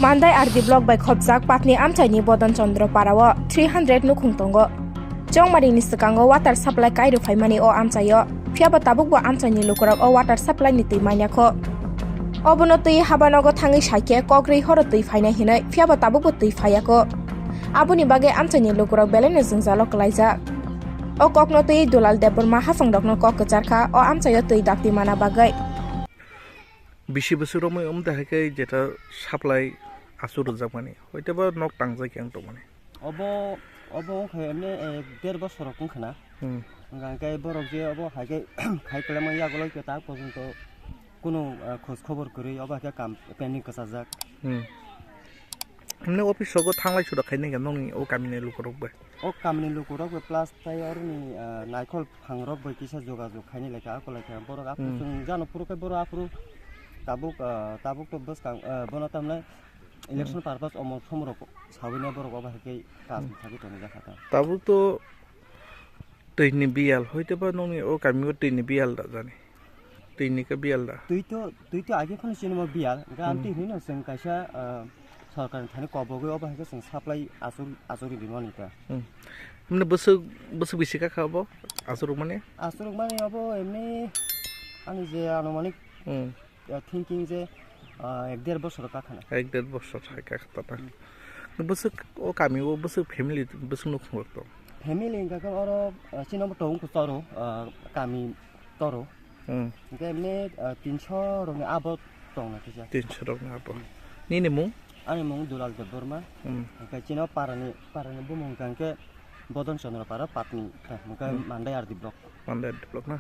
Mandai RD block by Khopjak Patni Amchaini Bodon Chandra Parawa 300 nukhung tongo. Jongmari ni sekango water supply kairu faimani o amchayo. Phiaba tabukbo amchaini lukurak o water supply ni tui mainyakho. Obono tui habanogo thangi saike kogrei horo tui faina hinai phiaba tabukbo tui phayako. Aboni bage amchaini lukurak belene jungjalo klaijak. O kokno tui dulal deborma hafang dokno kok kecharkha o amchayo tui dakti mana bagai. Bishi bosoro moi dahakai jeta supply asur jakmani hoitaba nok tangjai kyang to mane obo khayne 1.5 বছর রকম খানা গাঙ্কাই বরক যে obo হাইকে খাইকলে মই ইয়াগলৈ কেতা পর্যন্ত কোনো খোঁজ খবর করি obo হাইকে কাম পেন্ডিং কাসাজাক हमने ऑफिस सगो थांलाय सुदा खायने गन नंनि ओ कामिने लुकरबो ओ कामनि लुकरक प्लास ताय अरनि नाइखल फांरक बैकिसा जोगाजोग खायने लेखा आकलायखा बरक आफु जों जानो पुरुखाय बर आफु tabuk to bus kang bona tamna election purpose omor somrok sawine borok oba hakai kaas thagi to jakhata tabuk to tini bial hoite ba noni o kami o tini bial da jani tini ka bial da তুই তো আগে কোন cinema বিয়াল গামটি Hino जों কাইসা সরকার থানে কবগৈ অবা হাকে जों supply আসুরি দিননিকা हमने बस बिसिका खाबो असुरक माने अब एमनि आंनि जे आनुमानिक थिंकिंग जे 1.5 বছর কাখানা 1.5 বছর থাকা কথা বস ও কামি ও বস ফ্যামিলি বস নখো তো ফ্যামিলি ইনকা অর সিনেমা তো উনকো তরো কামি তরো এমনি 300 রঙে আবত দংনা কিজা 300 রঙে আবত নিনে মু आंनि मुं दुलाल देबबर्मा ओमफ्राय चिनाव पारानि बुमुं गांके बदन चन्द्र पारा पाटनि ओमफ्राय मान्दाय आरदि ब्लक ना